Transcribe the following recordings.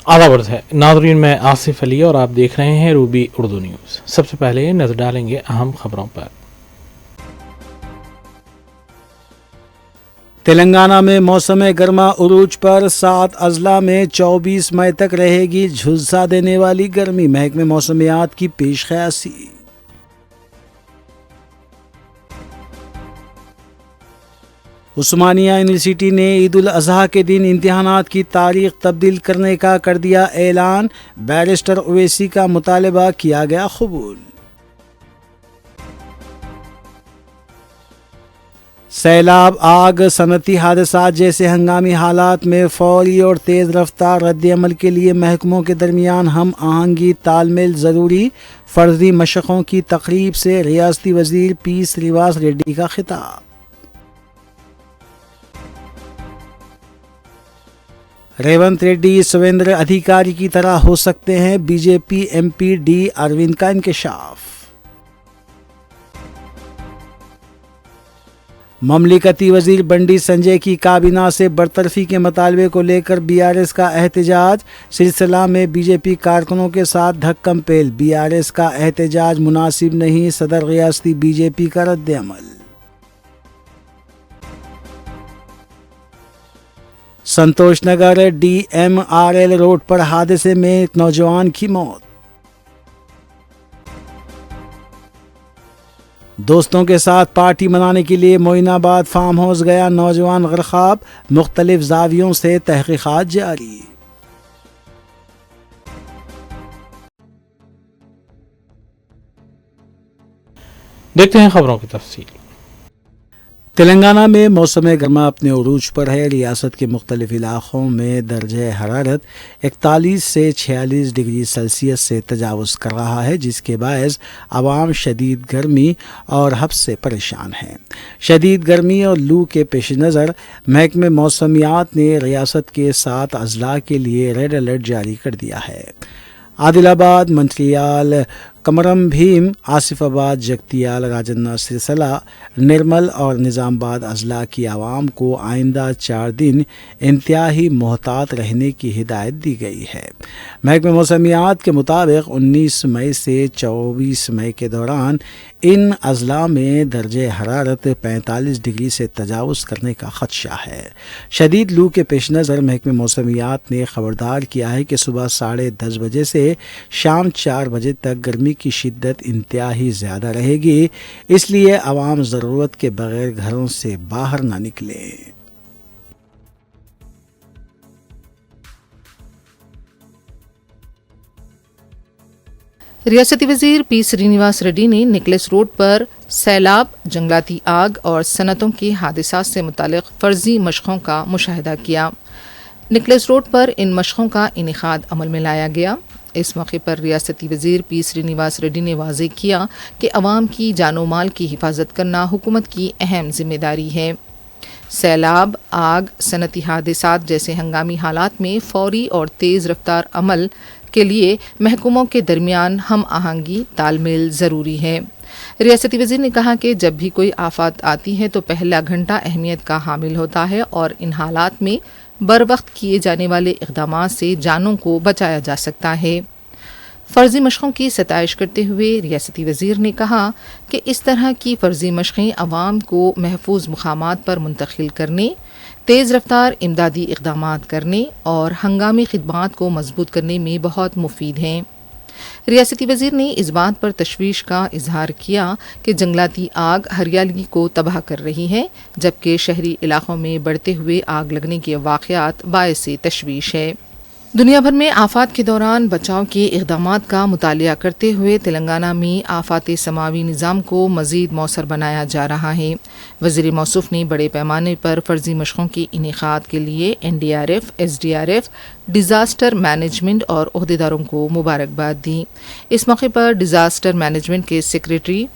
आदाब है नाज़रीन, मैं आसिफ अली और आप देख रहे हैं रूबी उर्दू न्यूज़। सबसे पहले नज़र डालेंगे अहम खबरों पर। तेलंगाना में मौसम गर्मा उरूज पर 7 अजला में 24 मई तक रहेगी झुलसा देने वाली गर्मी, महकमे मौसमियात की पेश ख़यासी। उस्मानिया यूनिवर्सिटी ने ईद उल अज़हा के दिन इम्तिहानात की तारीख तब्दील करने का कर दिया ऐलान, बैरिस्टर ओवैसी का मुतालबा किया गया कबूल। सैलाब, आग, सनती हादसात जैसे हंगामी हालात में फौरी और तेज़ रफ्तार रद्द-ए-अमल के लिए महकमों के दरमियान हम आहंगी तालमेल ज़रूरी, फ़र्ज़ी मशक़ों की तक़रीब से रियासती वज़ीर पी श्रीनिवास रेड्डी का खिताब। रेवंत रेड्डी सुवेंद्र अधिकारी की तरह हो सकते हैं, बीजेपी एमपी डी अरविंद का इंकशाफ। ममलिकती वजीर बंडी संजय की काबीना से बरतरफी के मुतालबे को लेकर बीआरएस का एहतजाज, सिलसिला में बीजेपी कारकुनों के साथ धक्कम पेल, बीआरएस का एहतजाज मुनासिब नहीं, सदर रियासती बीजेपी का रद्द-ए-अमल। संतोष नगर DMRL रोड पर हादसे में एक नौजवान की मौत। दोस्तों के साथ पार्टी मनाने के लिए मोइनाबाद फार्म हाउस गया नौजवान गरखाब, मुख्तलिफ जावियों से तहकीकात जारी। देखते हैं खबरों की तफसील। तेलंगाना में मौसम गर्मा अपने उरूज पर है। रियासत के मुख्तलिफ इलाक़ों में दर्जे हरारत 41 से 46 डिग्री सेल्सियस से तजावुज़ कर रहा है, जिसके बायस आवाम शदीद गर्मी और हब्स से परेशान हैं। शदीद गर्मी और लू के पेश नज़र महकमे मौसमियात ने रियासत के 7 अजला के लिए रेड अलर्ट जारी कर दिया है। आदिलाबाद, मंचिलियाल, कमरम भीम, आसिफाबाद, जगतियाल, राजन्ना, सिरसला, निर्मल और निज़ामबाद अजला की आवाम को आइंदा 4 दिन इंतहाई मोहतात रहने की हिदायत दी गई है। महकमे मौसमियात के मुताबिक 19 मई से 24 मई के दौरान इन अजला में दर्जे हरारत 45 डिग्री से तजावुज़ करने का ख़दशा है। शदीद लू के पेश नज़र महकमे मौसमियात ने ख़बरदार किया है कि सुबह 10:30 बजे से शाम 4 बजे तक गर्मी की शिद्दत इंतहाई ज़्यादा रहेगी, इसलिए आवाम ज़रूरत के बगैर घरों से बाहर ना निकलें। रियासती वजीर पी श्रीनिवास रेड्डी ने निकलेस रोड पर सैलाब, जंगलाती आग और सनतों के हादसात से मुतालिक फ़र्ज़ी मशक़ों का मुशाहिदा किया। निकलेस रोड पर इन मशक़ों का इनेकाद अमल में लाया गया। इस मौके पर रियासती वज़ीर पी श्रीनिवास रेड्डी ने वाज़ेह किया कि अवाम की जानो माल की हिफाजत करना हुकूमत की अहम जिम्मेदारी है। सैलाब, आग, सनती हादसात जैसे हंगामी हालात में फ़ौरी और तेज़ रफ्तार अमल के लिए महकूमों के दरमियान हम आहंगी तालमेल ज़रूरी है। रियासती वज़ीर ने कहा कि जब भी कोई आफत आती है तो पहला घंटा अहमियत का हामिल होता है और इन हालात में बर वक्त किए जाने वाले इक़दामात से जानों को बचाया जा सकता है। फ़र्ज़ी मशक़ों की सताइश करते हुए रियासती वज़ीर ने कहा कि इस तरह की फ़र्ज़ी मशक़ें अवाम को महफूज मुक़ामात पर मुंतकिल करने, तेज़ रफ्तार इमदादी इक़दामात करने और हंगामी खिदमात को मजबूत करने में बहुत मुफीद हैं। रियासती वज़ीर ने इस बात पर तशवीश का इजहार किया कि जंगलाती आग हरियाली को तबाह कर रही है, जबकि शहरी इलाक़ों में बढ़ते हुए आग लगने के वाक़यात बाइस तशवीश है। दुनिया भर में आफात के दौरान बचाव के इक़दामात का मुतालिया करते हुए तेलंगाना में आफात समावी निज़ाम को मज़ीद मौसर बनाया जा रहा है। वज़ीर मौसूफ़ ने बड़े पैमाने पर फ़र्ज़ी मशक़ों के इनेकाद के लिए NDRF, SDRF, डिज़ास्टर मैनेजमेंट और अहदेदारों को मुबारकबाद दी। इस मौके पर डिज़ास्टर मैनेजमेंट के सेक्रेटरी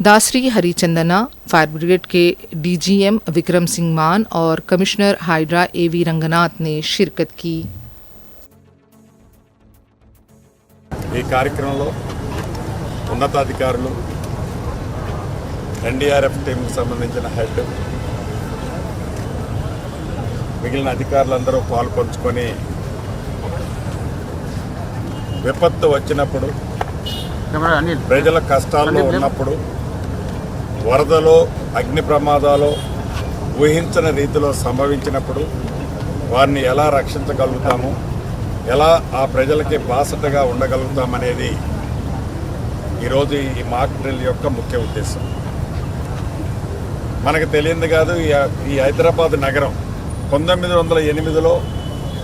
दासरी हरिचंदना, फायर ब्रिगेड के DGM विक्रम सिंह मान और कमिश्नर हाइड्रा AV रंगनाथ ने शिरकत की। ఈ కార్యక్రమంలో ఉన్నతాధికారులు, NDRF టీంకి సంబంధించిన హెడ్, మిగిలిన అధికారులందరూ పాల్పంచుకొని విపత్తు వచ్చినప్పుడు, ప్రజల కష్టాల్లో ఉన్నప్పుడు, వరదలో, అగ్ని ప్రమాదాలు ఊహించని రీతిలో సంభవించినప్పుడు వారిని ఎలా రక్షించగలుగుతాము, ఎలా ఆ ప్రజలకి బాసటగా ఉండగలుగుతామనేది ఈరోజు ఈ మాక్ డ్రిల్ యొక్క ముఖ్య ఉద్దేశం. మనకు తెలియంది కాదు, ఈ హైదరాబాద్ నగరం 1908లో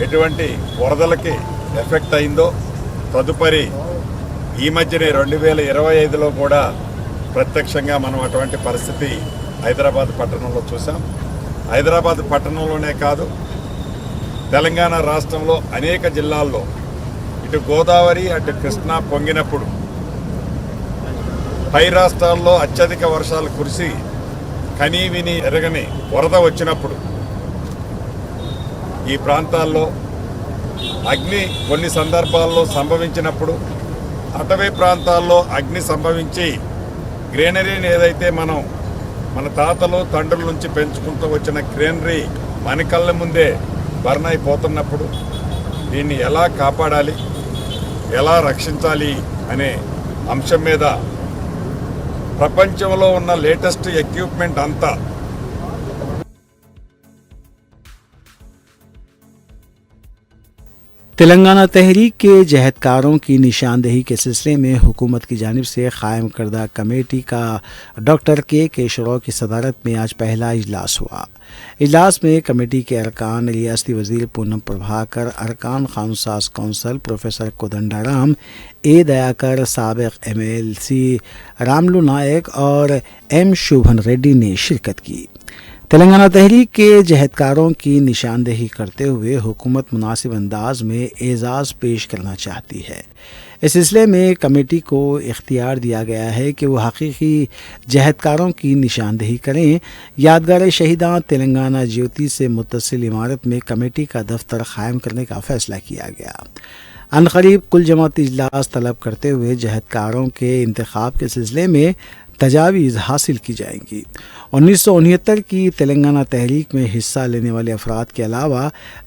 ఎటువంటి వరదలకి ఎఫెక్ట్ అయిందో, తదుపరి ఈ మధ్యనే 2025లో కూడా ప్రత్యక్షంగా మనం అటువంటి పరిస్థితి హైదరాబాద్ పట్టణంలో చూసాం. హైదరాబాద్ పట్టణంలోనే కాదు, తెలంగాణ రాష్ట్రంలో అనేక జిల్లాల్లో ఇటు గోదావరి అటు కృష్ణా పొంగినప్పుడు, పై రాష్ట్రాల్లో అత్యధిక వర్షాలు కురిసి కనీ విని ఎరగని వరద వచ్చినప్పుడు ఈ ప్రాంతాల్లో అగ్ని కొన్ని సందర్భాల్లో సంభవించినప్పుడు, అటవీ ప్రాంతాల్లో అగ్ని సంభవించి గ్రీనరీని ఏదైతే మన తాతలు తండ్రుల నుంచి పెంచుకుంటూ వచ్చిన గ్రీనరీ మన కళ్ళ ముందే బర్న్ అయిపోతున్నప్పుడు దీన్ని ఎలా కాపాడాలి, ఎలా రక్షించాలి అనే అంశం మీద ప్రపంచంలో ఉన్న లేటెస్ట్ ఎక్విప్మెంట్ అంతా तेलंगाना तहरीक के जहदकारों की निशानदेही के सिलसिले में हुकूमत की जानिब से कायम करदा कमेटी का डॉक्टर के केशवराव की सदारत में आज पहला इजलास हुआ। इजलास में कमेटी के अरकान रियासती वजीर पूनम प्रभाकर, अरकान कानूनसाज कौंसल प्रोफेसर कोदंडाराम, ए दयाकर, साबिक MLC रामलू नायक और M शोभन रेड्डी ने शिरकत की। तेलंगाना तहरीक के जहदकारों की निशानदेही करते हुए हुकूमत मुनासिब अंदाज में एजाज़ पेश करना चाहती है। इस सिलसिले में कमेटी को इख्तियार दिया गया है कि वो हकीकी जहदकारों की निशानदेही करें। यादगार शहीदां तेलंगाना ज्योति से मुत्तसिल इमारत में कमेटी का दफ्तर कायम करने का फ़ैसला किया गया। अनकरीब कुल जमाती इजलास तलब करते हुए जहदकारों के इंतखाब के सिलसिले में तजावीज़ हासिल की जाएंगी। 1969 की तेलंगाना तहरीक में हिस्सा लेने वाले अफराद के अलावा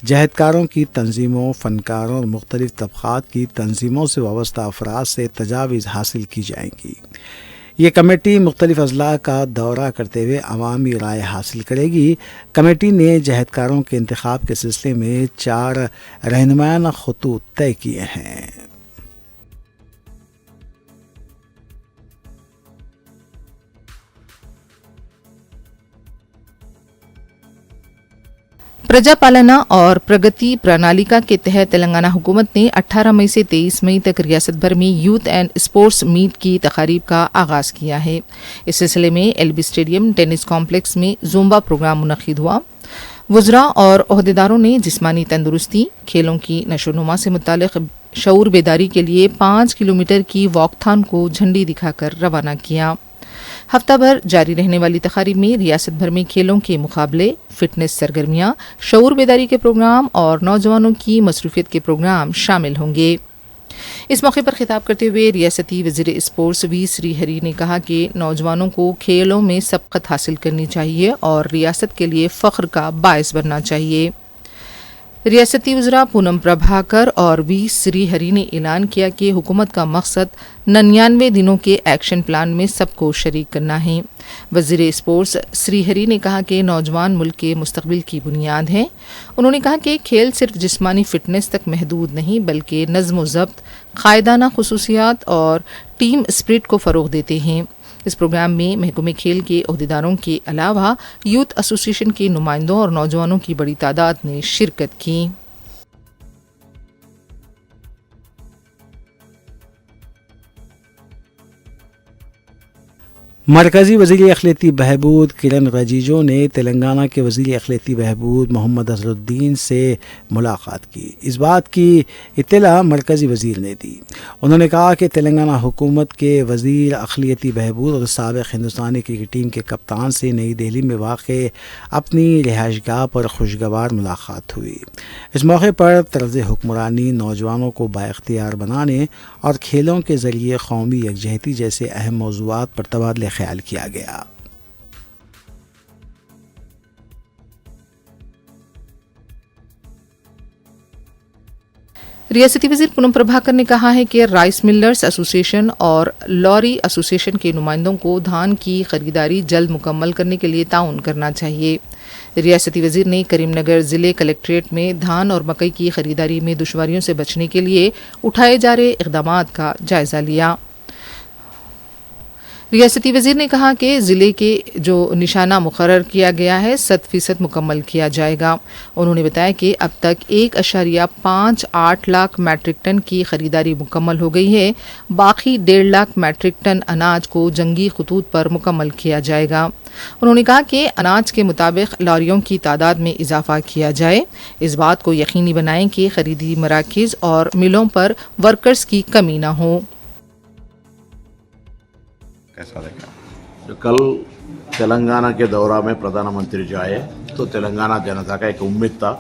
जहदकारों की तंजीमों, फ़नकारों और मुख्तलिफ़ तबक़ात की तंजीमों से वाबस्ता अफराद से तजावीज़ हासिल की जाएंगी। ये कमेटी मुख्तलिफ़ अज़ला का दौरा करते हुए अवामी राय हासिल करेगी। कमेटी ने जहदकारों के इंतखाब के सिलसिले में 4 रहनुमायाना खतूत तय किए हैं। प्रजापालना और प्रगति प्रणालिका के तहत तेलंगाना हुकूमत ने 18 मई से 23 मई तक रियासत भर में यूथ एंड स्पोर्ट्स मीट की तकारीब का आगाज़ किया है। इस सिलसिले में LB स्टेडियम टेनिस कॉम्प्लेक्स में जुम्बा प्रोग्राम मुनक़िद हुआ। वज़रा और ओहदेदारों ने जिस्मानी तंदुरुस्ती, खेलों की नशोनुमा से मुतालिक शऊर बेदारी के लिए 5 किलोमीटर की वॉकथॉन को झंडी दिखाकर रवाना किया। हफ्ता भर जारी रहने वाली तकारीब में रियासत भर में खेलों के मुकाबले, फिटनेस सरगर्मियाँ, शऊर बेदारी के प्रोग्राम और नौजवानों की मसरूफियत के प्रोग्राम शामिल होंगे। इस मौके पर खिताब करते हुए रियासती वज़ीर स्पोर्ट्स V श्रीहरी ने कहा कि नौजवानों को खेलों में सबकत हासिल करनी चाहिए और रियासत के लिए फ़ख्र का बायस बनना चाहिए। रियासती वज़रा पूनम प्रभाकर और V श्रीहरी ने ऐलान किया कि हुकूमत का मकसद 99 दिनों के एक्शन प्लान में सबको शरीक करना है। वज़ीर स्पोर्ट्स श्रीहरी ने कहा कि नौजवान मुल्क के मुस्तकबिल की बुनियाद हैं। उन्होंने कहा कि खेल सिर्फ जिस्मानी फ़िटनेस तक महदूद नहीं बल्कि नज़्म व ज़ब्त, क़ायदाना ख़ुसूसियात और टीम स्पिरिट को फ़रोग़ देते हैं। इस प्रोग्राम में महकमे खेल के अहदेदारों के अलावा यूथ एसोसिएशन के नुमाइंदों और नौजवानों की बड़ी तादाद ने शिरकत की। मरकज़ी वज़ीर अक़लियती बहबूद किरण रजीजो ने तेलंगाना के वज़ीर अक़लियती बहबूद मोहम्मद अज़हरुद्दीन से मुलाकात की। इस बात की इत्तला मरकज़ी वज़ीर ने दी। उन्होंने कहा कि तेलंगाना हुकूमत के वज़ीर अक़लियती बहबूद और साबिक़ हिंदुस्तानी क्रिकेट टीम के कप्तान से नई दिल्ली में वाक़ अपनी रिहाइशगाह पर खुशगवार मुलाकात हुई। इस मौके पर तर्ज़ हुक्मरानी, नौजवानों को बाइख्तियार बनाने और खेलों के ज़रिए कौमी यकजहती जैसे अहम मौज़ूआत पर तबादले ख्याल किया गया। ریاستی وزیر پونم پربھاکر نے کہا ہے کہ رائس ملرز ایسوسی ایشن اور لوری ایسوسی ایشن کے نمائندوں کو دھان کی خریداری جلد مکمل کرنے کے لیے تعاون کرنا چاہیے۔ ریاستی وزیر نے کریم نگر ضلع کلکٹریٹ میں دھان اور مکئی کی خریداری میں دشواریوں سے بچنے کے لیے اٹھائے جا رہے اقدامات کا جائزہ لیا۔ ریاستی وزیر نے کہا کہ ضلع کے جو نشانہ مقرر کیا گیا ہے 100% مکمل کیا جائے گا۔ انہوں نے بتایا کہ اب تک 1.58 لاکھ میٹرک ٹن کی خریداری مکمل ہو گئی ہے، باقی 1.5 لاکھ میٹرک ٹن اناج کو جنگی خطوط پر مکمل کیا جائے گا۔ انہوں نے کہا کہ اناج کے مطابق لاریوں کی تعداد میں اضافہ کیا جائے، اس بات کو یقینی بنائیں کہ خریدی مراکز اور ملوں پر ورکرز کی کمی نہ ہو۔ کل تلنگانہ کے دورہ میں پردھان منتری جو آئے تو تلنگانہ جنتا کا ایک امید تھا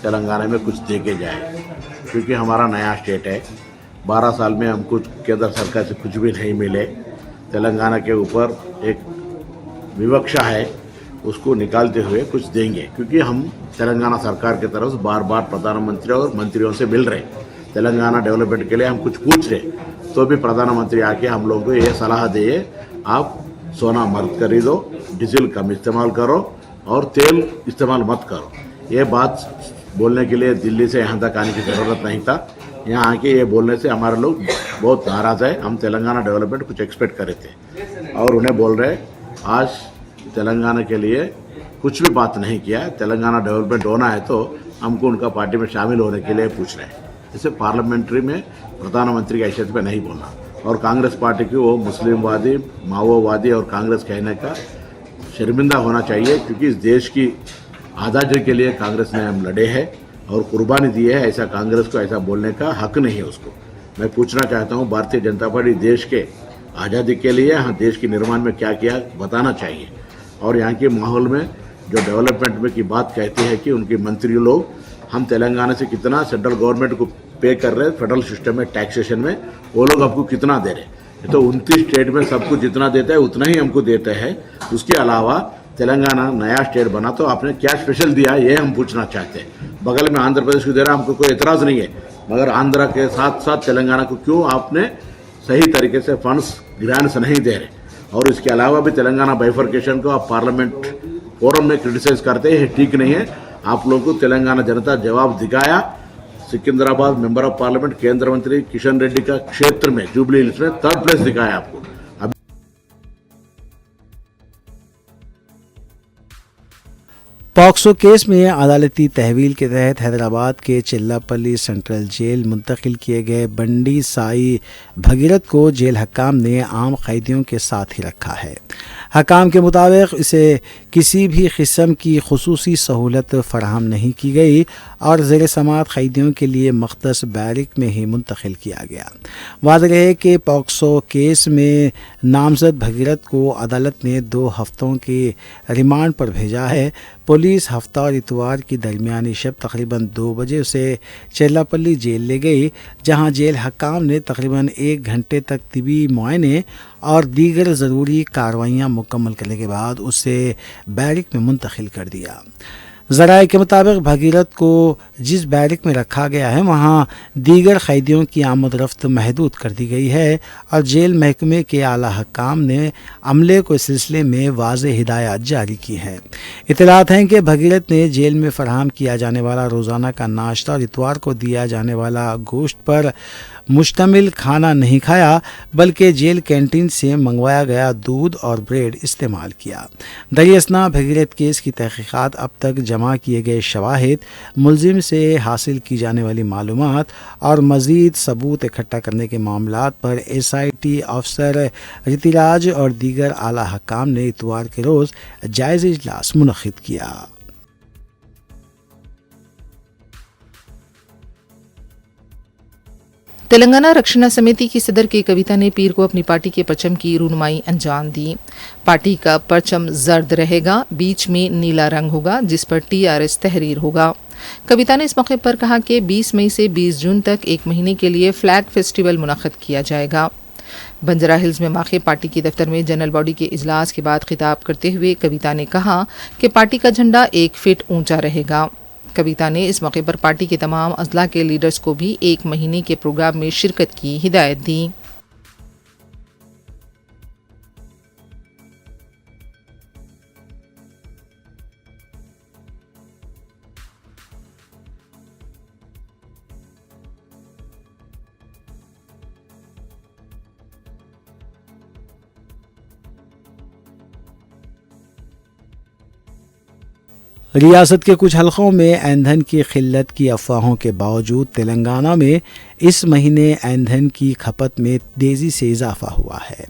تلنگانہ میں کچھ دے کے جائے، کیونکہ ہمارا نیا اسٹیٹ ہے، 12 سال میں ہم کچھ کیندر سرکار سے کچھ بھی نہیں ملے، تلنگانہ کے اوپر ایک ووکشا ہے، اس کو نکالتے ہوئے کچھ دیں گے، کیونکہ ہم تلنگانہ سرکار کی طرف بار بار پردھان منتری اور منتریوں سے مل رہے، تلنگانہ ڈیولپمنٹ کے لیے ہم کچھ پوچھ رہے، تو بھی پردھان منتری آ کے ہم لوگ کو یہ صلاح دیے آپ سونا مت خریدو، ڈیزل کم استعمال کرو اور تیل استعمال مت کرو۔ یہ بات بولنے کے لیے دلی سے یہاں تک آنے کی ضرورت نہیں تھا، یہاں آ کے یہ بولنے سے ہمارے لوگ بہت ناراض ہے، ہم تلنگانہ ڈیولپمنٹ کچھ ایکسپیکٹ کرے تھے اور انہیں بول رہے آج تلنگانہ کے لیے کچھ بھی بات نہیں کیا، تلنگانہ ڈیولپمنٹ ہونا ہے تو ہم کو ان کا پارٹی میں شامل ہونے کے لیے پوچھ رہے ہیں۔ اسے پارلیمنٹری میں پردھان منتری کی حیثیت پہ نہیں بولنا، اور کانگریس پارٹی کی وہ مسلم وادی، ماؤ وادی اور کانگریس کہنے کا شرمندہ ہونا چاہیے، کیونکہ اس دیش کی آزادی کے لیے کانگریس نے ہم لڑے ہیں اور قربانی دی ہے، ایسا کانگریس کو ایسا بولنے کا حق نہیں ہے اس کو۔ میں پوچھنا چاہتا ہوں بھارتیہ جنتا پارٹی دیش کے آزادی کے لیے دیش کے نرمان میں کیا کیا بتانا چاہیے، اور یہاں کے ماحول میں جو ڈیولپمنٹ میں کی بات کہتی ہے کہ ان کے منتری لوگ ہم تلنگانہ سے کتنا سینٹرل گورنمنٹ کو پے کر رہے ہیں فیڈرل سسٹم میں ٹیکسیشن میں، وہ لوگ آپ کو کتنا دے رہے ہیں، تو 29 اسٹیٹ میں سب کو جتنا دیتا ہے اتنا ہی ہم کو دیتا ہے، اس کے علاوہ تلنگانہ نیا اسٹیٹ بنا تو آپ نے کیا اسپیشل دیا یہ ہم پوچھنا چاہتے ہیں۔ بغل میں آندھرا پردیش کو دے رہا ہم کو کوئی اعتراض نہیں ہے، مگر آندھرا کے ساتھ ساتھ تلنگانہ کو کیوں آپ نے صحیح طریقے سے فنڈس گرانٹس نہیں دے رہے، اور اس کے علاوہ بھی تلنگانہ بائیفرکیشن کو آپ پارلیمنٹ فورم میں کرٹیسائز کرتے ہیں، ٹھیک نہیں ہے۔ آپ لوگوں کو تلنگانہ جنتا جواب دکھایا، سکندرآباد ممبر آف پارلیمنٹ کیندر منتری کشن ریڈی کا چھیتر میں جوبلی ہلز میں 3rd پلیس دکھایا آپ کو۔ پاکسو کیس میں عدالتی تحویل کے تحت حیدرآباد کے چلاپلی سینٹرل جیل منتقل کیے گئے بنڈی سائی بھگیرت کو جیل حکام نے عام قیدیوں کے ساتھ ہی رکھا ہے۔ حکام کے مطابق اسے کسی بھی قسم کی خصوصی سہولت فراہم نہیں کی گئی اور زیر سماعت قیدیوں کے لیے مختص بیرک میں ہی منتقل کیا گیا۔ واضح ہے کہ پاکسو کیس میں نامزد بھگیرت کو عدالت نے 2 ہفتوں کے ریمانڈ پر بھیجا ہے۔ پولیس ہفتہ اور اتوار کی درمیانی شب تقریباً 2 بجے اسے چیلاپلی جیل لے گئی، جہاں جیل حکام نے تقریباً 1 گھنٹے تک طبی معائنے اور دیگر ضروری کارروائیاں مکمل کرنے کے بعد اسے بیرک میں منتقل کر دیا۔ ذرائع کے مطابق بھگیرت کو جس بیرک میں رکھا گیا ہے وہاں دیگر قیدیوں کی آمد رفت محدود کر دی گئی ہے اور جیل محکمے کے اعلیٰ حکام نے عملے کو اس سلسلے میں واضح ہدایات جاری کی ہیں۔ اطلاعات ہیں کہ بھگیرت نے جیل میں فراہم کیا جانے والا روزانہ کا ناشتہ اور اتوار کو دیا جانے والا گوشت پر مشتمل کھانا نہیں کھایا، بلکہ جیل کینٹین سے منگوایا گیا دودھ اور بریڈ استعمال کیا۔ دریں اثنا بھگیرت کیس کی تحقیقات اب تک جمع کیے گئے شواہد، ملزم سے حاصل کی جانے والی معلومات اور مزید ثبوت اکٹھا کرنے کے معاملات پر SIT افسر ریتی راج اور دیگر اعلیٰ حکام نے اتوار کے روز جائزہ اجلاس منعقد کیا۔ تلنگانہ رکشنا سمیتی کی صدر کے کویتا نے پیر کو اپنی پارٹی کے پرچم کی رونمائی انجام دی۔ پارٹی کا پرچم زرد رہے گا، بیچ میں نیلا رنگ ہوگا جس پر TRS تحریر ہوگا۔ کویتا نے اس موقع پر کہا کہ 20 مئی سے 20 جون تک 1 مہینے کے لیے فلیگ فیسٹیول منعقد کیا جائے گا۔ بنجارہ ہلز میں واقع پارٹی کے دفتر میں جنرل باڈی کے اجلاس کے بعد خطاب کرتے ہوئے کویتا نے کہا کہ پارٹی کا جھنڈا 1 فٹ اونچا رہے گا۔ کویتا نے اس موقع پر پارٹی کے تمام اضلاع کے لیڈرز کو بھی 1 مہینے کے پروگرام میں شرکت کی ہدایت دی۔ ریاست کے کچھ حلقوں میں ایندھن کی قلت کی افواہوں کے باوجود تلنگانہ میں اس مہینے ایندھن کی کھپت میں تیزی سے اضافہ ہوا ہے۔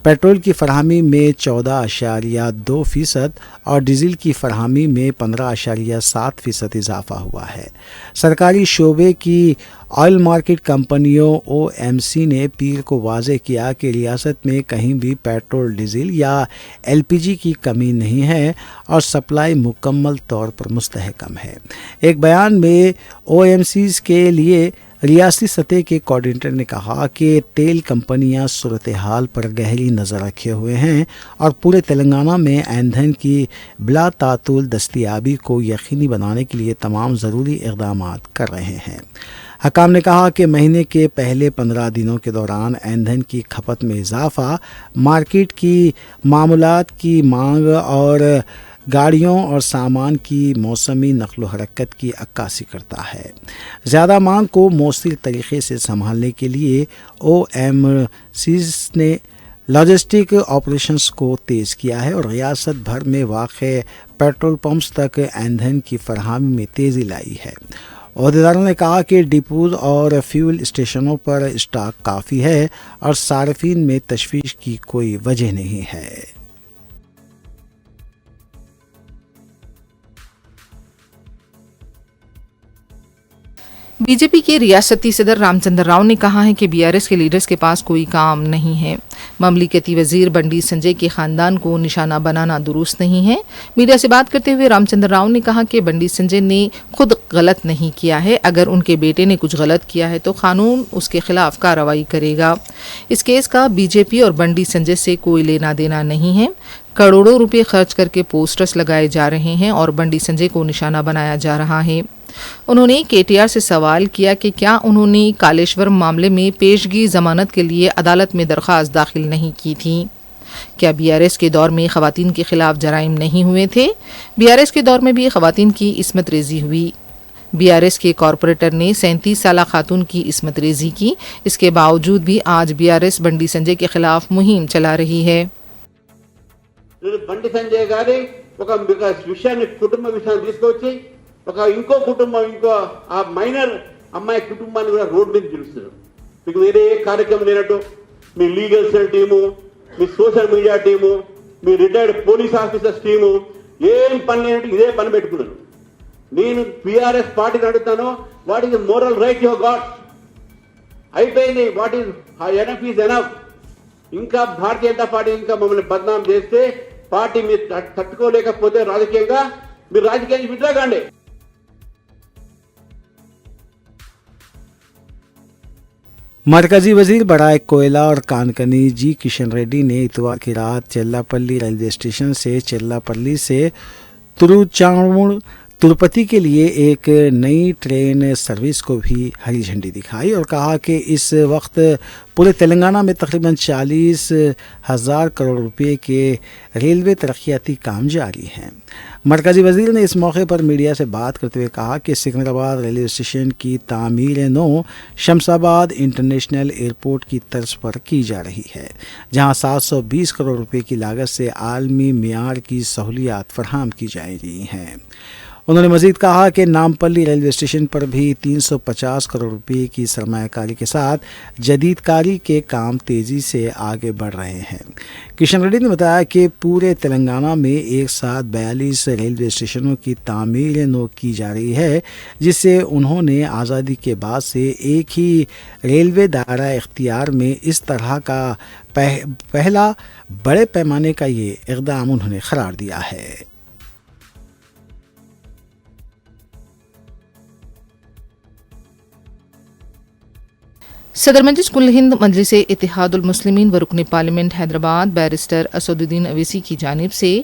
پیٹرول کی فراہمی میں 14.2% اور ڈیزل کی فراہمی میں 15.7% اضافہ ہوا ہے۔ سرکاری شعبے کی آئل مارکیٹ کمپنیوں OMC نے پیر کو واضح کیا کہ ریاست میں کہیں بھی پیٹرول، ڈیزل یا LPG کی کمی نہیں ہے اور سپلائی مکمل طور پر مستحکم ہے۔ ایک بیان میں OMCs کے لیے ریاستی سطح کے کوارڈینیٹر نے کہا کہ تیل کمپنیاں صورتحال پر گہری نظر رکھے ہوئے ہیں اور پورے تلنگانہ میں ایندھن کی بلا تعطل دستیابی کو یقینی بنانے کے لیے تمام ضروری اقدامات کر رہے ہیں۔ حکام نے کہا کہ مہینے کے پہلے 15 دنوں کے دوران ایندھن کی کھپت میں اضافہ مارکیٹ کی معاملات کی مانگ اور گاڑیوں اور سامان کی موسمی نقل و حرکت کی عکاسی کرتا ہے۔ زیادہ مانگ کو مؤثر طریقے سے سنبھالنے کے لیے OMCs نے لاجسٹک آپریشنز کو تیز کیا ہے اور ریاست بھر میں واقع پیٹرول پمپس تک ایندھن کی فراہمی میں تیزی لائی ہے۔ عہدیداروں نے کہا کہ ڈپوز اور فیول اسٹیشنوں پر اسٹاک کافی ہے اور صارفین میں تشویش کی کوئی وجہ نہیں ہے۔ بی جے پی کے ریاستی صدر رام چندر راؤ نے کہا ہے کہ BRS کے لیڈرز کے پاس کوئی کام نہیں ہے۔ مملکتی وزیر بنڈی سنجے کے خاندان کو نشانہ بنانا درست نہیں ہے۔ میڈیا سے بات کرتے ہوئے رام چندر راؤ نے کہا کہ بنڈی سنجے نے خود غلط نہیں کیا ہے، اگر ان کے بیٹے نے کچھ غلط کیا ہے تو قانون اس کے خلاف کارروائی کرے گا۔ اس کیس کا BJP اور بنڈی سنجے سے کوئی لینا دینا نہیں ہے۔ کروڑوں روپے خرچ کر کے پوسٹرز لگائے جا رہے ہیں اور بنڈی سنجے کو نشانہ بنایا جا رہا ہے۔ انہوں نے KTR سے سوال کیا کہ کیا انہوں نے کالیشور معاملے میں پیشگی ضمانت کے لیے عدالت میں درخواست داخل نہیں کی تھی؟ کیا BRS کے دور میں خواتین کے خلاف جرائم نہیں ہوئے تھے؟ BRS کے دور میں بھی خواتین کی عصمت ریزی ہوئی۔ BRS کے کارپوریٹر نے 37 سالہ خاتون کی عصمت ریزی کی۔ اس کے باوجود بھی آج BRS بنڈی سنجے کے خلاف مہم چلا رہی ہے۔ బండి సంజయ్ గారి ఒక విషయాన్ని కుటుంబ విషయాన్ని తీసుకొచ్చి ఒక ఇంకో కుటుంబం ఇంకో ఆ మైనర్ అమ్మాయి కుటుంబాన్ని కూడా రోడ్ మీద పిలుస్తున్నారు। మీకు వేరే ఏ కార్యక్రమం లేనట్టు మీ లీగల్ సెల్ టీము, మీ సోషల్ మీడియా టీము, మీ రిటైర్డ్ పోలీస్ ఆఫీసర్స్ టీము ఏం పని లేనట్టు ఇదే పని పెట్టుకున్నారు। నేను BRS పార్టీని అడుగుతాను, what is the moral right you got? అయిపోయింది, what is enough is enough. ఇంకా భారతీయ జనతా పార్టీ ఇంకా మమ్మల్ని బద్నాం చేస్తే పార్టీ మీరు తట్టుకోలేకపోతే రాజకీయంగా మీరు రాజకీయాన్ని విత్డ్రా కండి। مرکزی وزیر برائے کوئلہ اور کانکنی جی کشن ریڈی نے اتوار کی رات چیلاپلی ریلوے اسٹیشن سے چیلاپلی سے تروپتی کے لیے ایک نئی ٹرین سروس کو بھی ہری جھنڈی دکھائی اور کہا کہ اس وقت پورے تلنگانہ میں تقریباً 40,000 کروڑ روپے کے ریلوے ترقیاتی کام جاری ہیں۔ مرکزی وزیر نے اس موقع پر میڈیا سے بات کرتے ہوئے کہا کہ سکندرآباد ریلوے اسٹیشن کی تعمیر نو شمس آباد انٹرنیشنل ایئرپورٹ کی طرز پر کی جا رہی ہے، جہاں 720 کروڑ روپے کی لاگت سے عالمی معیار کی سہولیات فراہم کی جائے رہی ہیں۔ انہوں نے مزید کہا کہ نامپلی ریلوے اسٹیشن پر بھی 350 کروڑ روپے کی سرمایہ کاری کے ساتھ جدید کاری کے کام تیزی سے آگے بڑھ رہے ہیں۔ کشن ریڈی نے بتایا کہ پورے تلنگانہ میں ایک ساتھ 42 ریلوے اسٹیشنوں کی تعمیر نو کی جا رہی ہے، جس سے انہوں نے آزادی کے بعد سے ایک ہی ریلوے دائرہ اختیار میں اس طرح کا پہلا بڑے پیمانے کا یہ اقدام انہوں نے قرار دیا ہے۔ صدر مجلس کل ہند مجلس اتحاد المسلمین و رکن پارلیمنٹ حیدرآباد بیرسٹر اسد الدین اویسی کی جانب سے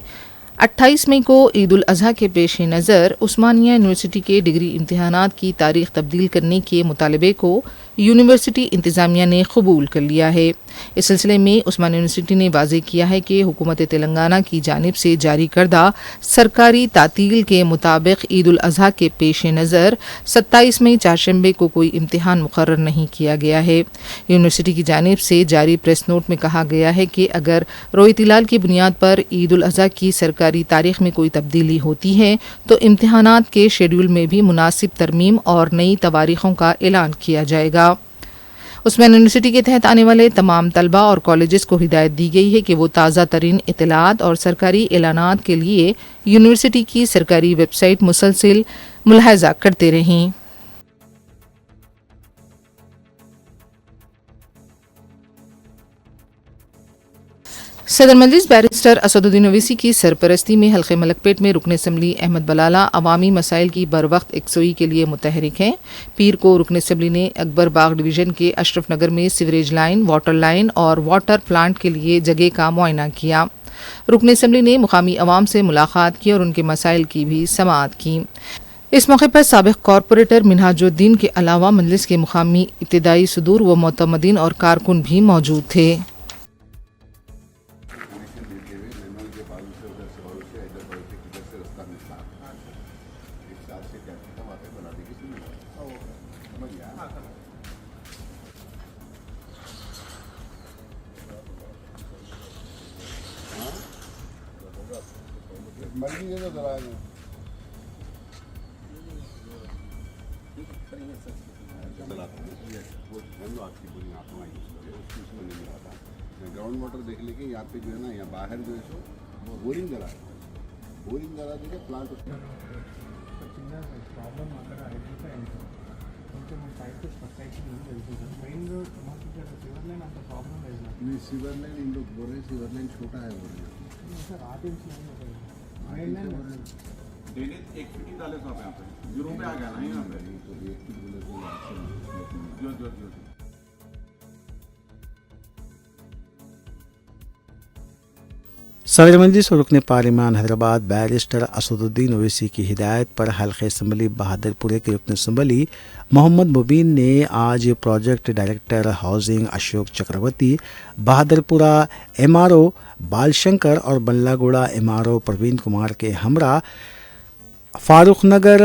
28 मई को ईद उल अजहा के पेश नज़र उस्मानिया यूनिवर्सिटी के डिग्री इम्तिहानात की तारीख तब्दील करने के मुतालबे को यूनिवर्सिटी इंतज़ामिया ने कबूल कर लिया है। इस सिलसिले में उस्मानिया यूनिवर्सिटी ने वाज़ेह किया है कि हुकूमत तेलंगाना की जानिब से जारी करदा सरकारी तातील के मुताबिक ईद उल अजहा के पेश नज़र 27 मई चारशंबे को कोई इम्तिहान मुकर्रर नहीं किया गया है। यूनिवर्सिटी की जानिब से जारी प्रेस नोट में कहा गया है कि अगर रोयत हिलाल की बुनियाद पर ईद उल अजहा की सरकारी तारीख में कोई तब्दीली होती है तो इम्तिहानात के शेड्यूल में भी मुनासिब तरमीम और नई तवारीखों का ऐलान किया जाएगा। उस्मानिया यूनिवर्सिटी के तहत आने वाले तमाम तलबा और कॉलेजेस को हिदायत दी गई है कि वो ताज़ा तरीन इत्तलात और सरकारी ऐलानात के लिए यूनिवर्सिटी की सरकारी वेबसाइट मुसलसिल मुलाहजा करते रहें। सदर मजलिस बैरिस्टर असदुद्दीन ओवैसी की सरपरस्ती में हल्के मलकपेट में रुकन असम्बली अहमद बलाला अवामी मसाइल की बर वक्त एकसोई के लिए मुतहरिक हैं। पीर को रुकन असम्बली ने अकबर बाग डिवीज़न के अशरफ नगर में सीवरेज लाइन, वाटर लाइन और वाटर प्लांट के लिए जगह का मुआयना किया। रुकन असम्बली ने मुकामी अवाम से मुलाकात की और उनके मसाइल की भी समाअत की। इस मौके पर साबिक कॉरपोरेटर मिनहाजुद्दीन के अलावा मजलिस के मुकामी इब्तिदाई सदूर व मोतमदीन और कारकुन भी मौजूद थे। ग्राउंड वाटर देख लेके यहाँ पे जो है ना, यहाँ बाहर जो है सो बोरिंग करा देंगे प्लांट सीवर लाइन इन लोग बोल रहे सीवर लाइन छोटा है बोल रहे एक फीट ही डाले साहब यहाँ पे जीरो पे आ गया ना यहाँ पे तो एक फीट बोले जो सदर मजलिस और रुकन पार्लिमान हैदराबाद बैरिस्टर असदुद्दीन ओवैसी की हिदायत पर हल्के असम्बली बहादुरपुरे के रुकन असम्बली मोहम्मद मुबीन ने आज प्रोजेक्ट डायरेक्टर हाउसिंग अशोक चक्रवर्ती, बहादुरपुरा MRO बालशंकर और बल्लागुड़ा MRO प्रवीण कुमार के हमरा फारूक नगर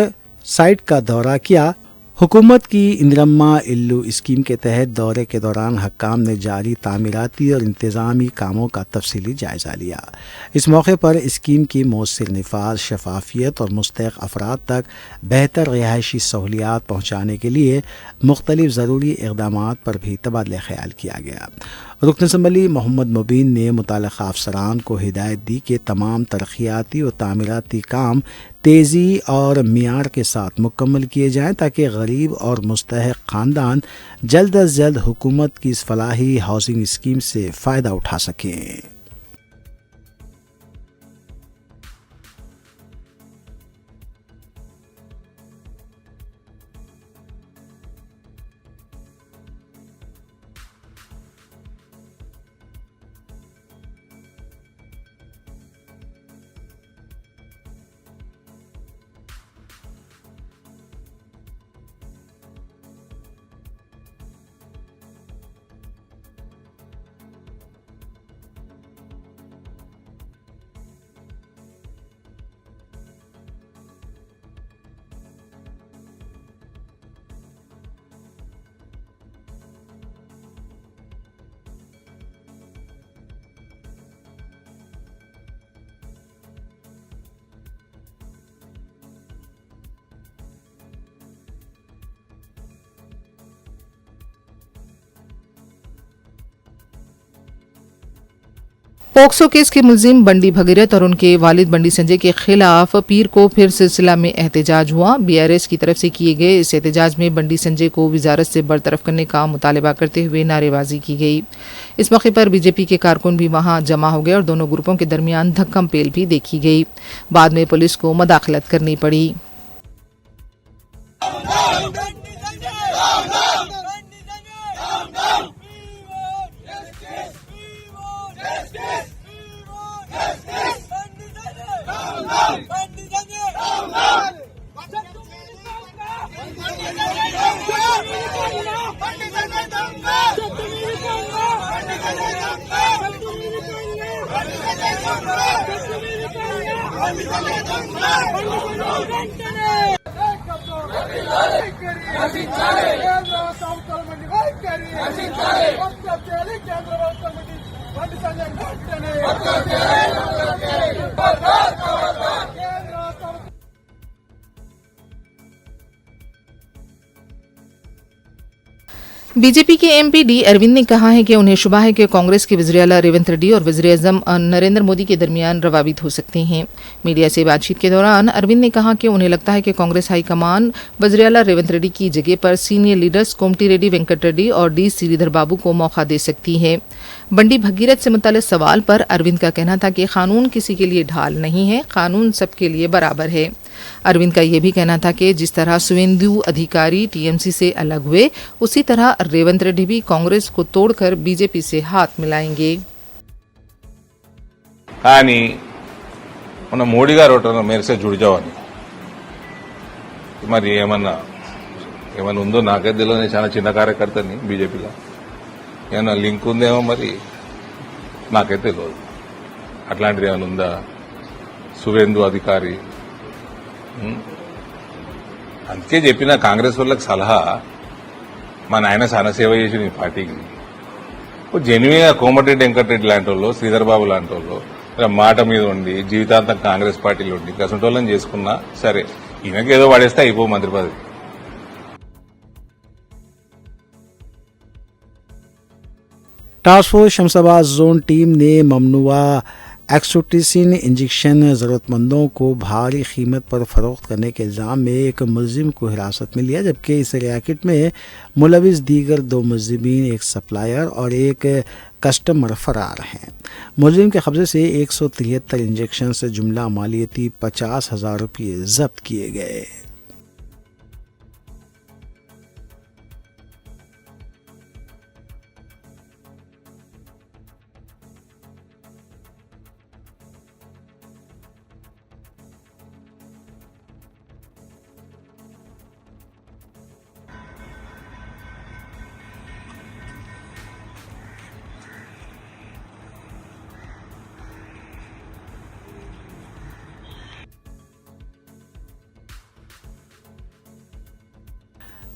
साइट का दौरा किया। हुकूमत की इंदिरम्मा इल्लू स्कीम के तहत दौरे के दौरान हक्काम ने जारी तामीराती और इंतज़ामी कामों का तफसीली जायज़ा लिया। इस मौके पर स्कीम की मौसर नफाज, शफाफियत और मुस्तहिक़ अफराद तक बेहतर रिहायशी सहूलियात पहुँचाने के लिए मुख्तलिफ ज़रूरी इक़दामात पर भी तबादला ख्याल किया गया। रुकन असम्बली मोहम्मद मुबीन ने मुतल्लिक़ा अफसरान को हिदायत दी कि तमाम तरक्याती और तामीराती काम तेज़ी और मियार के साथ मुकम्मल किए जाएँ ताकि गरीब और मुस्तहिक़ ख़ानदान जल्द अज जल्द हुकूमत की इस फलाही हाउसिंग स्कीम से फ़ायदा उठा सकें। पोक्सो केस के मुलजिम बंडी भगीरथ और उनके वालिद बंडी संजय के खिलाफ पीर को फिर सिलसिला में एहतजाज हुआ। BRS की तरफ से किए गए इस एहतजाज में बंडी संजय को वजारत से बरतरफ करने का मुतालबा करते हुए नारेबाजी की गई। इस मौके पर BJP के कारकुन भी वहां जमा हो गए और दोनों ग्रुपों के दरमियान धक्कम पेल भी देखी गई। बाद में पुलिस को मदाखलत करनी पड़ी। बीजेपी के एमपी डी अरविंद ने कहा है कि उन्हें शुबा है कि कांग्रेस के वज़ीर आला रेवंत रेड्डी और वज़ीर-ए-आज़म नरेंद्र मोदी के दरमियान रवाबित हो सकते हैं। मीडिया से बातचीत के दौरान अरविंद ने कहा कि उन्हें लगता है कि कांग्रेस हाईकमान वज़ीर आला रेवंत रेड्डी की जगह पर सीनियर लीडर्स कोमटी रेड्डी, वेंकट रेड्डी और डी श्रीधर बाबू को मौका दे सकती है। बंडी भगीरथ से मुताल्लिक सवाल पर अरविंद का कहना था कि कानून किसी के लिए ढाल नहीं है, कानून सबके लिए बराबर है। अरविंद का यह भी कहना था कि जिस तरह सुवेंदु अधिकारी टीएमसी से अलग हुए, उसी तरह रेवंत रेड्डी भी कांग्रेस को तोड़कर बीजेपी से हाथ मिलाएंगे। కానీ మన మోడీ గారు ఒకటి మేరసే జుడి జావని మరి ఏమన్నా ఉందో నాకైతే తెలియదు. చాలా చిన్న కార్యకర్తని బీజేపీలో ఏమన్నా లింక్ ఉందేమో మరి నాకైతే తెలియదు. అట్లాంటిది ఏమైనా ఉందా? సువేందు అధికారి అందుకే చెప్పిన కాంగ్రెస్ వాళ్ళకి సలహా, మా నాయన చాలా సేవ చేసి ఈ పార్టీకి జెన్యున్ గా కోమటిరెడ్డి వెంకటరెడ్డి లాంటి వాళ్ళు, శ్రీధర్ బాబు లాంటి వాళ్ళు మాట మీద ఉండి జీవితాంతం కాంగ్రెస్ పార్టీలో ఉండి కసంటోళ్ళని చేసుకున్నా సరే, ఈయనకేదో పడేస్తే అయిపో మంత్రి పదవి. Task force Shamshabad zone team ने ममनुआ एक्सोटिसिन इंजेक्शन ज़रूरतमंदों को भारी कीमत पर फरोख्त करने के इल्ज़ाम में एक मुलजिम को हिरासत में लिया, जबकि इस रैकेट में मुलविस दीगर 2 मुलजिमीन, एक सप्लायर और एक कस्टमर फरार हैं। मुलजिम के कब्जे से 173 इंजेक्शन से जुमला मालियती 50,000 रुपये जब्त किए गए।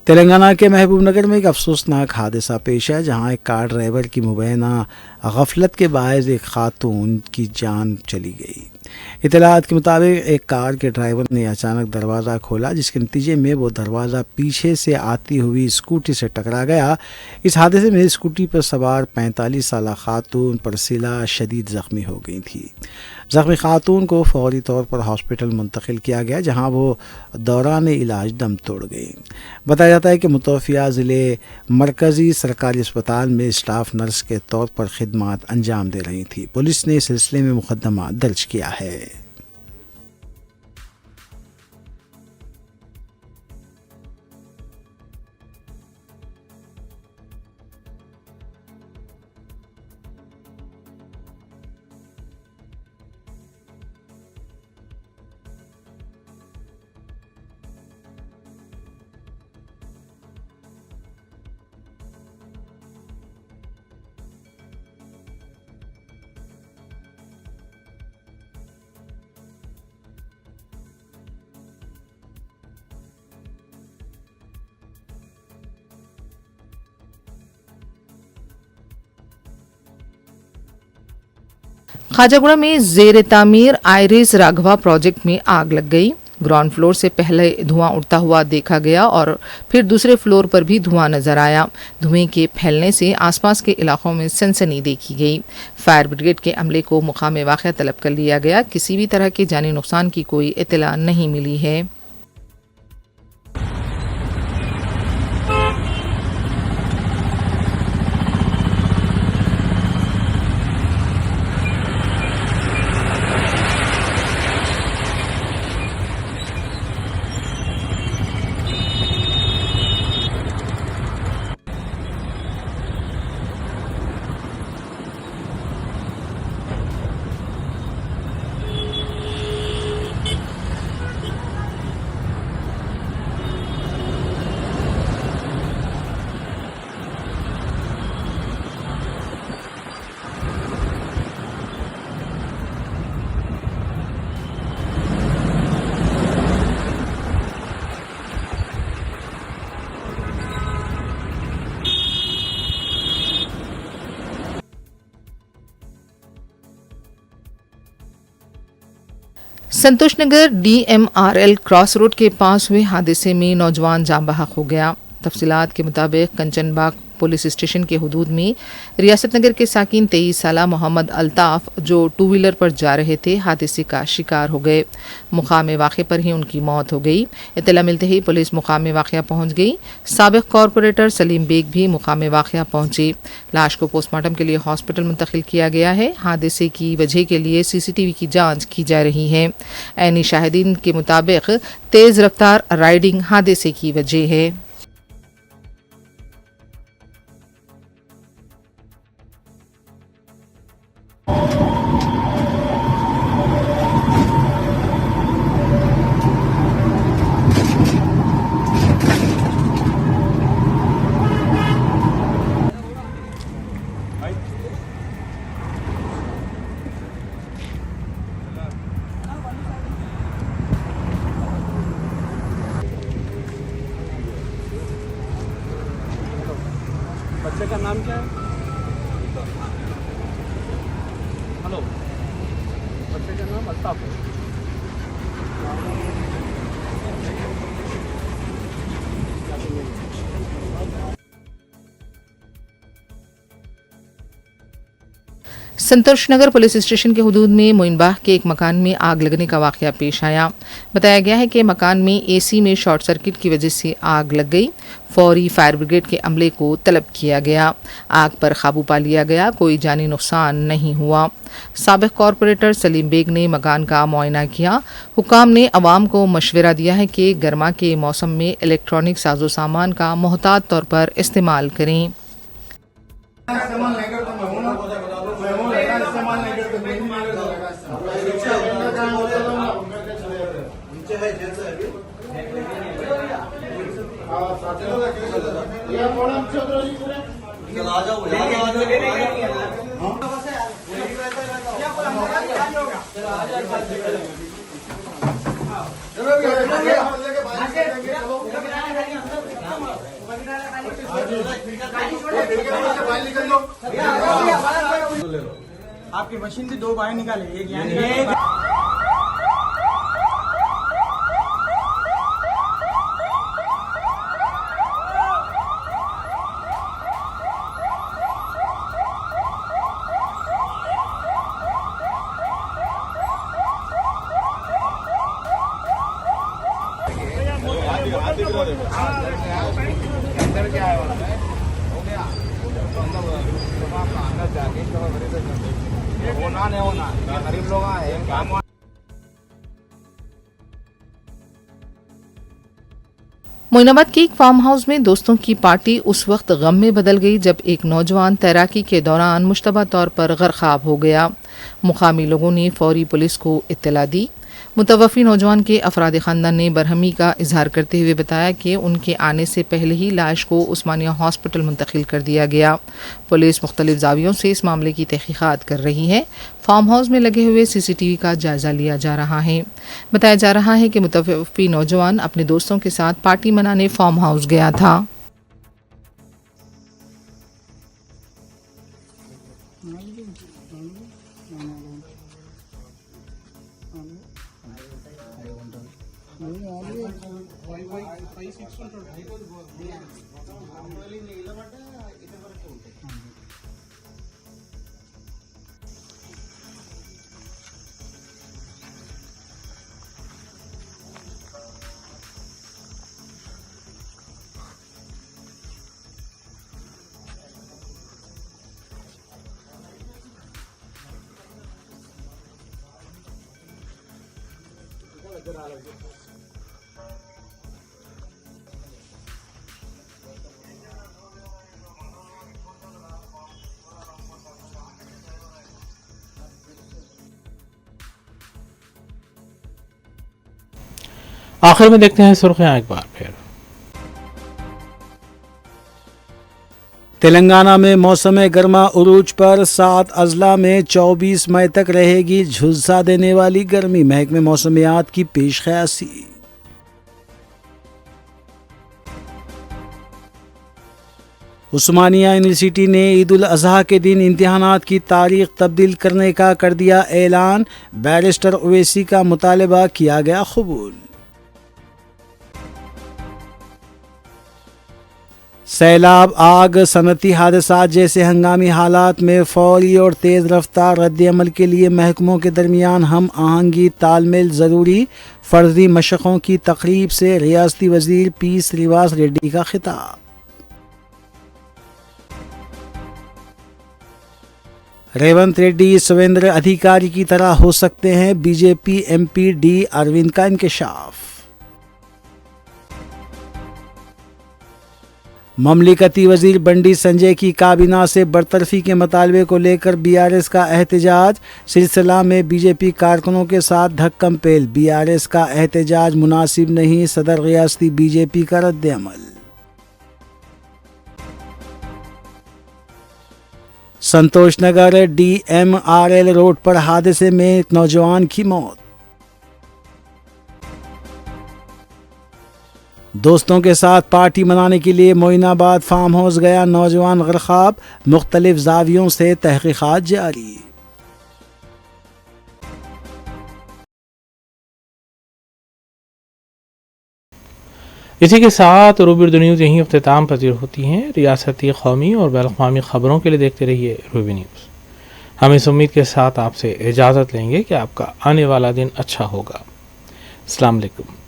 तेलंगाना के महबूबनगर में एक अफसोसनाक हादसा पेश है, जहां एक कार ड्राइवर की मुबैना गफलत के बायस एक खातून की जान चली गई। इतलात के मुताबिक एक कार के ड्राइवर ने अचानक दरवाज़ा खोला, जिसके नतीजे में वो दरवाज़ा पीछे से आती हुई स्कूटी से टकरा गया। इस हादसे में स्कूटी पर सवार 45 साला खातून परसिला शदीद ज़ख्मी हो गई थी। ज़ख्मी खातून को फौरी तौर पर हॉस्पिटल मुंतकिल किया गया, जहां वो दौरान इलाज दम तोड़ गई। बताया जाता है कि मुतवफ़िया ज़िले मरकज़ी सरकारी अस्पताल में स्टाफ नर्स के तौर पर खिदमात अंजाम दे रही थी। पुलिस ने इस सिलसिले में मुकदमा दर्ज किया है। खाजागुड़ा में जेर तामीर आयरिस राघवा प्रोजेक्ट में आग लग गई। ग्राउंड फ्लोर से पहले धुआं उड़ता हुआ देखा गया और फिर दूसरे फ्लोर पर भी धुआं नजर आया। धुएं के फैलने से आसपास के इलाकों में सनसनी देखी गई। फायर ब्रिगेड के अमले को मुकाम वाक़या तलब कर लिया गया। किसी भी तरह के जानी नुकसान की कोई इत्तला नहीं मिली है। संतोष नगर DMRL क्रॉस रोड के पास हुए हादसे में नौजवान जाँ बहक हो गया। तफसीलात के मुताबिक कंचनबाग पुलिस स्टेशन के हुदूद में रियासत नगर के साकिन 23 साला मोहम्मद अल्ताफ जो 2 व्हीलर पर जा रहे थे हादसे का शिकार हो गए। मुकाम वाक़े पर ही उनकी मौत हो गई। इत्तला मिलते ही पुलिस मुकाम वाक़या पहुंच गई। साबिक कॉरपोरेटर सलीम बेग भी मुकाम वाक़या पहुंचे। लाश को पोस्टमार्टम के लिए हॉस्पिटल मुंतकिल किया गया है। हादसे की वजह के लिए CCTV की जांच की जा रही है। ऐनी शाहिदीन के मुताबिक तेज़ रफ्तार राइडिंग हादसे की वजह है। बच्चे का नाम क्या है? हेलो, बच्चे का नाम अल्ताफ है। संतोष नगर पुलिस स्टेशन के हुदूद में मोइनबाग के एक मकान में आग लगने का वाक़या पेश आया। बताया गया है कि मकान में AC में शॉर्ट सर्किट की वजह से आग लग गई। फौरी फायर ब्रिगेड के अमले को तलब किया गया। आग पर काबू पा लिया गया। कोई जानी नुकसान नहीं हुआ। साबिक कॉरपोरेटर सलीम बेग ने मकान का मुआयना किया। हुकाम ने अवाम को मशवरा दिया है कि गर्मा के मौसम में इलेक्ट्रॉनिक साजो सामान का मोहतात तौर पर इस्तेमाल करें। आपकी मशीन से 2 बाहर निकाले, एक यहाँ निकाले। अंदर क्या है वाला हो गया अंदर जाके होना नहीं होना गरीब लोग आए काम। मोइनाबाद के एक फार्म हाउस में दोस्तों की पार्टी उस वक्त गम में बदल गई जब एक नौजवान तैराकी के दौरान मुश्तबा तौर पर गर्काब हो गया। मुकामी लोगों ने फौरी पुलिस को इत्तला दी। मुतवफ़ी नौजवान के अफराद ख़ानदान ने बरहमी का इजहार करते हुए बताया कि उनके आने से पहले ही लाश को उस्मानिया हॉस्पिटल मुंतकिल कर दिया गया। पुलिस मुख्तलिफ ज़ावियों से इस मामले की तहक़ीक़ात कर रही है। फार्म हाउस में लगे हुए CCTV का जायज़ा लिया जा रहा है। बताया जा रहा है कि मुतवफ़ी नौजवान अपने दोस्तों के साथ पार्टी मनाने फार्म हाउस गया था। आखिर में देखते हैं सुर्खियां एक बार फिर। तेलंगाना में मौसम गर्मा उरूज पर 7 अजला में 24 मई तक रहेगी झुलसा देने वाली गर्मी। महकमे मौसमियात की पेशकशी। عثمانیہ یونیورسٹی نے عید الاضحیٰ کے دن امتحانات کی تاریخ تبدیل کرنے کا کر دیا اعلان، بیرسٹر اویسی کا مطالبہ کیا گیا قبول۔ سیلاب، آگ، صنعتی حادثات جیسے ہنگامی حالات میں فوری اور تیز رفتار رد عمل کے لیے محکموں کے درمیان ہم آہنگی تال میل ضروری، فرضی مشقوں کی تقریب سے ریاستی وزیر پی سریواس ریڈی کا خطاب۔ ریونت ریڈی سویندر ادھیکاری کی طرح ہو سکتے ہیں، B J P M P D Arvind کا انکشاف۔ مملکتی وزیر بنڈی سنجے کی کابینہ سے برطرفی کے مطالبے کو لے کر بی آر ایس کا احتجاج، سلسلہ میں بی جے پی کارکنوں کے ساتھ دھکم پیل، بی آر ایس کا احتجاج مناسب نہیں، صدر ریاستی بی جے پی کا رد عمل۔ Santosh Nagar D M R L road پر حادثے میں ایک نوجوان کی موت، دوستوں کے ساتھ پارٹی منانے کے لیے معین آباد فارم ہاؤس گیا نوجوان غرقاب، مختلف زاویوں سے تحقیقات جاری۔ اسی کے ساتھ روبی اردو نیوز یہیں اختتام پذیر ہوتی ہیں۔ ریاستی، قومی اور بین الاقوامی خبروں کے لیے دیکھتے رہیے روبی نیوز۔ ہم اس امید کے ساتھ آپ سے اجازت لیں گے کہ آپ کا آنے والا دن اچھا ہوگا۔ السلام علیکم۔